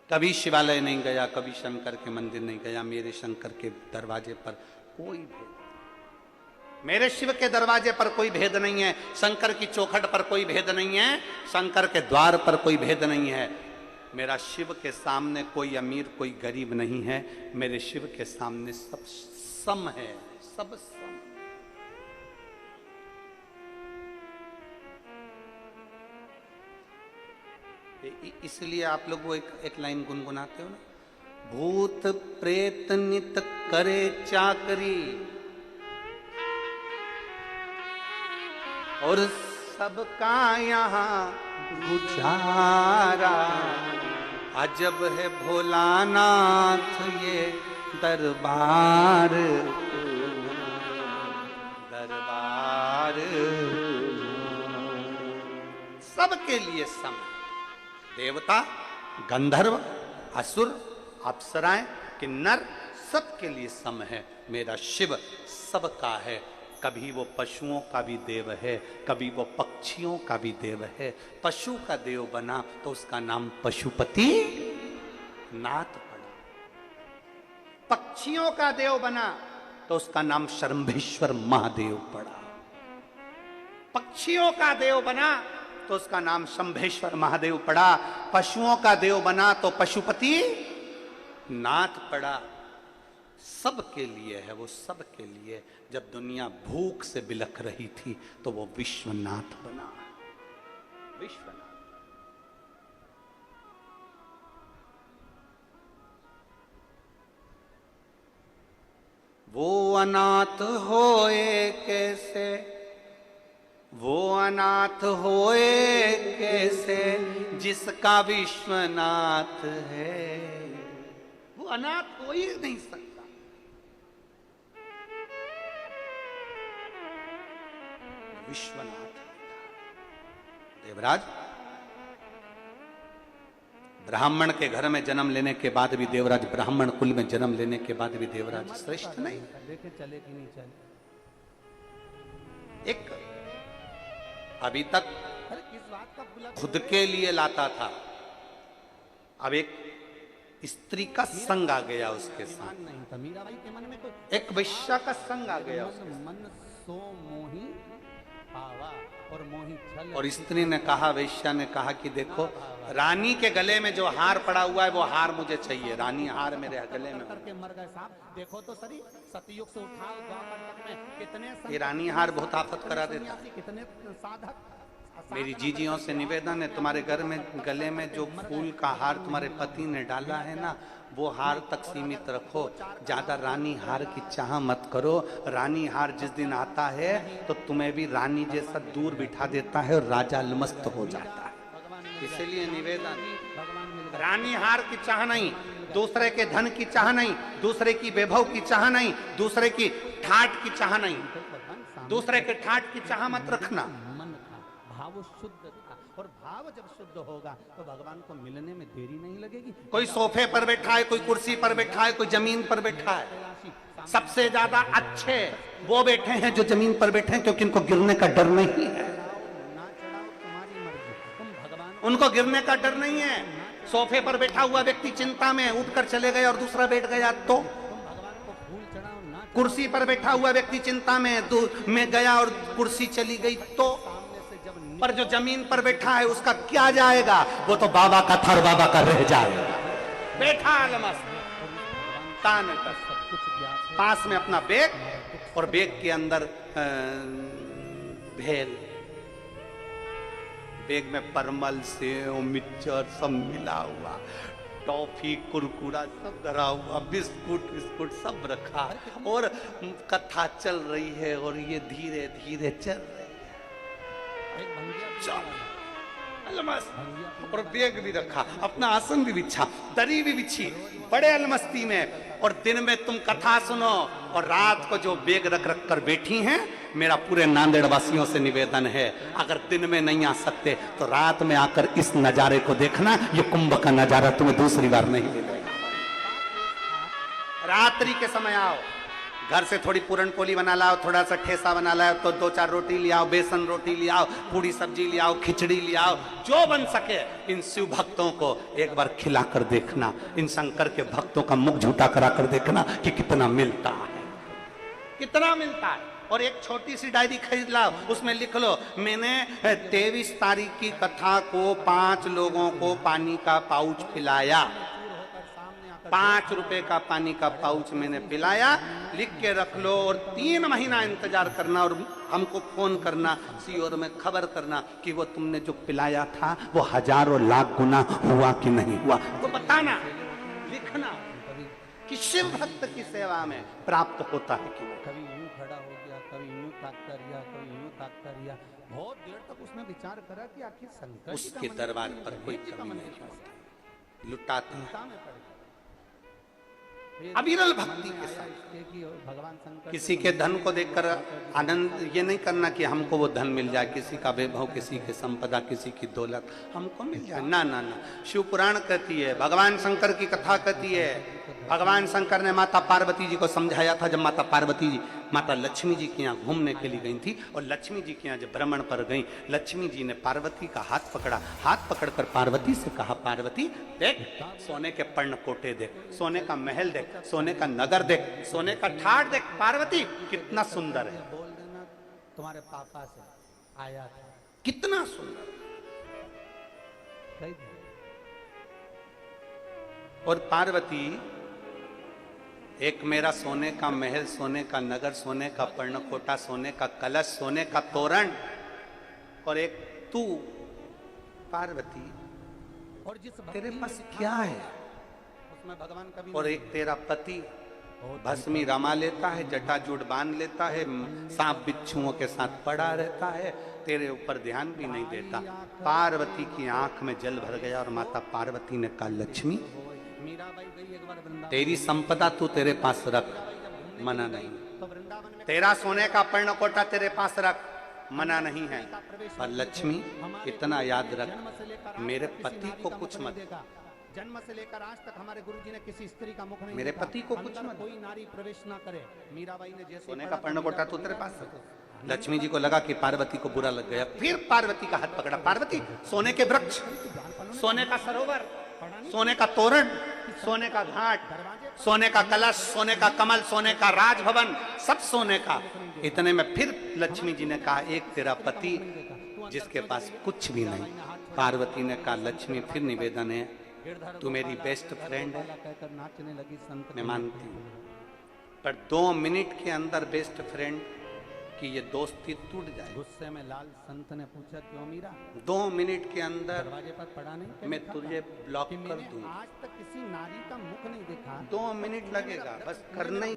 कभी शिवालय नहीं गया, कभी शंकर के मंदिर नहीं गया, मेरे शंकर के दरवाजे पर कोई भेद, मेरे शिव के दरवाजे पर कोई भेद नहीं है, शंकर की चौखट पर कोई भेद नहीं है, शंकर के द्वार पर कोई भेद नहीं है। मेरा शिव के सामने कोई अमीर कोई गरीब नहीं है, मेरे शिव के सामने सब सम है, सब सम। इसलिए आप लोग वो एक लाइन गुनगुनाते हो ना, भूत प्रेत नित करे चाकरी और सबका यहाँ गुजारा, अजब है भोलानाथ ये दरबार, दरबार सबके लिए सम, देवता गंधर्व असुर अप्सराएं किन्नर सबके लिए सम है। मेरा शिव सबका है, कभी वो पशुओं का भी देव है, कभी वो पक्षियों का भी देव है। पशु का देव बना तो उसका नाम पशुपति नाथ पड़ा, पक्षियों का देव बना तो उसका नाम शर्म्भेश्वर महादेव पड़ा, पक्षियों का देव बना तो उसका नाम शंभेश्वर महादेव पड़ा, पशुओं का देव बना तो पशुपति नाथ पड़ा। सबके लिए है वो, सबके लिए। जब दुनिया भूख से बिलख रही थी तो वो विश्वनाथ बना, विश्वनाथ। वो अनाथ होए कैसे, वो अनाथ होए कैसे जिसका विश्वनाथ है, वो अनाथ हो ही नहीं सकता। विश्वनाथ देवराज, ब्राह्मण के घर में जन्म लेने के बाद भी देवराज, ब्राह्मण कुल में जन्म लेने के बाद भी देवराज श्रेष्ठ नहीं। देखे चले कि नहीं चले। एक अभी तक खुद के लिए लाता था, अब एक स्त्री का संग आ गया उसके साथ, नहीं था मीराबाई के मन में कोई, एक वैश्या का संग आ गया उसके साथ। मन सो मोही पावा और मोही छल। और स्त्री ने कहा, वैश्या ने कहा कि देखो रानी के गले में जो हार पड़ा हुआ है वो हार मुझे चाहिए, रानी हार मेरे गले में। करके मर गए साहब, देखो तो सही सतयुग से उठाओ द्वापर में कितने ये रानी हार बहुत आफत करा देता। कितने साधक। मेरी जीजियों से निवेदन है, तुम्हारे घर में गले में जो फूल का हार तुम्हारे पति ने डाला है ना, वो हार तक सीमित रखो, ज्यादा रानी हार की चाह मत करो। रानी हार जिस दिन आता है तो तुम्हें भी रानी जैसा दूर बिठा देता है और राजा अलमस्त हो जाता है। इसलिए निवेदन, रानी हार की चाह नहीं, दूसरे के धन की चाह नहीं, दूसरे की वैभव की चाह नहीं, दूसरे की ठाट की चाह नहीं, दूसरे के ठाट की चाह मत रखना। भाव शुद्ध था, और भाव जब शुद्ध होगा तो भगवान को मिलने में देरी नहीं लगेगी। कोई सोफे पर बैठा है, कोई कुर्सी पर बैठा है, कोई जमीन पर बैठा है। सबसे ज्यादा अच्छे वो बैठे हैं जो जमीन पर बैठे हैं, क्योंकि इनको गिरने का डर नहीं है, उनको गिरने का डर नहीं है। सोफे पर बैठा हुआ व्यक्ति चिंता में उठकर चले गए और दूसरा बैठ गया तो, कुर्सी पर बैठा हुआ व्यक्ति चिंता में गया और कुर्सी चली गई तो, पर जो जमीन पर बैठा है उसका क्या जाएगा, वो तो बाबा का था और बाबा का रह जाएगा। बैठा अलमस्त तान कर, पास में अपना बैग और बैग के अंदर भेल, बैग में परमल सेव मिक्सचर सब मिला हुआ, टॉफी कुरकुरा सब धरा हुआ, बिस्कुट विस्कुट सब रखा, और कथा चल रही है और ये धीरे धीरे चल रही है। और बैग भी रखा, अपना आसन भी बिछा, दरी भी बिछी, बड़े अलमस्ती में। और दिन में तुम कथा सुनो और रात को जो बैग रख रख कर बैठी हैं, मेरा पूरे नांदेड़ वासियों से निवेदन है, अगर दिन में नहीं आ सकते तो रात में आकर इस नजारे को देखना। ये कुंभ का नजारा तुम्हें दूसरी बार नहीं मिलेगा। रात्रि के समय आओ, घर से थोड़ी पूरन पोली बना लाओ, थोड़ा सा ठेसा बना लाओ, तो 2-4 रोटी ले आओ, बेसन रोटी ले आओ, पूरी सब्जी ले आओ, खिचड़ी ले आओ, जो बन सके इन शिव भक्तों को एक बार खिला कर देखना, इन शंकर के भक्तों का मुख झूठा करा कर देखना कि कितना मिलता है, कितना मिलता है। और एक छोटी सी डायरी खरीद लाओ, उसमें लिख लो मैंने 23 तारीख की कथा को 5 लोगों को पानी का पाउच पिलाया, 5 रुपए का पानी का पाउच मैंने पिलाया, लिख के रख लो। और 3 महीना इंतजार करना और हमको फोन करना, सीओर में खबर करना कि वो तुमने जो पिलाया था वो हजारों लाख गुना हुआ कि नहीं हुआ, तो बताना, लिखना कि शिव भक्त की सेवा में प्राप्त होता है कि नहीं। कभी यूं खड़ा हो गया, कभी यूं ताकता रिया, कभी यूं ताकता रिया, बहुत देर तक उसने विचार करा कि आखिर शंकर जी उसके का दरबार मन पर कोई जी का कमी मन नहीं कैसा होती, लुटाते हैं चिंता में पड़ गया। फिर अविरल मन भक्ति में के आया साथ। इसके कि भगवान शंकर किसी के धन को देखकर आनंद ये नहीं करना कि हमको वो धन मिल जाए, किसी का वैभव, किसी की संपदा, किसी की दौलत हमको मिल जाए, ना ना ना। शिव पुराण कहती है, भगवान शंकर की कथा कहती है, भगवान शंकर ने माता पार्वती जी को समझाया था जब माता पार्वती जी माता लक्ष्मी जी के यहाँ घूमने के लिए गई थी, और लक्ष्मी जी के यहाँ जब भ्रमण पर गई, लक्ष्मी जी ने पार्वती का हाथ पकड़ा, हाथ पकड़कर पार्वती से कहा, पार्वती देख सोने के पर्ण कोटे देख, सोने का महल देख, सोने का नगर देख, सोने का ठाट देख, पार्वती कितना सुंदर है, बोल देना तुम्हारे पापा से आया था, कितना सुंदर। कह दे। और पार्वती, एक मेरा सोने का महल, सोने का नगर, सोने का पर्णकोटा, सोने का कलश, सोने का तोरण, और एक तू पार्वती, और जिस तेरे भक्ति पास में क्या है? उसमें भगवान कभी और एक तेरा पति भस्मी रमा लेता है, जटाजूट बांध लेता है, सांप बिच्छुओं के साथ पड़ा रहता है, तेरे ऊपर ध्यान भी नहीं देता। पार्वती की आंख में जल भर गया और माता पार्वती ने कहा, लक्ष्मी मीराबाई गई एक बार वृंदावन, तेरी संपदा तू तेरे पास रख, मना नहीं, तो वृंदावन में तेरा सोने का पर्णकोटा तेरे पास रख, मना नहीं है, पर लक्ष्मी इतना याद रख, जन्म से लेकर आज मेरे तक किसी पति नारी को का कुछ मुख नहीं मत, देखा। जन्म से लेकर आज तक हमारे गुरुजी ने किसी स्त्री का मुख नहीं मेरे देखा। पति को कुछ अंदर मत। कोई नारी प्रवेश ना करे। मीराबाई ने जैसे सोने पढ़ा का तो पर्णकोटा मीरा तो को तेरे मीरा पास को है। लक्ष्मी जी को लगा कि पार्वती को बुरा लग गया, फिर पार्वती का हाथ पकड़ा, पार्वती सोने के वृक्ष, सोने का सरोवर, सोने का तोरण, सोने का घाट, सोने का कलश, सोने का कमल, सोने का राजभवन, सब सोने का। इतने में फिर लक्ष्मी जी ने कहा, एक तेरा पति जिसके पास कुछ भी नहीं। पार्वती ने कहा, लक्ष्मी फिर निवेदन है, तू मेरी बेस्ट फ्रेंड है, कहकर नाचने लगी संत मैं मानती हूँ, पर 2 मिनट के अंदर बेस्ट फ्रेंड की ये दोस्ती टूट जाए। गुस्से में लाल संत ने पूछा, क्यों मीरा? 2 मिनट के अंदर दरवाजे पर पड़ा नहीं क्या मैं लिखा तुझे था? ब्लॉक कि कर मैंने दूंगा। आज तक किसी नारी का मुख नहीं देखा। 2 मिनट लगेगा, बस करना ही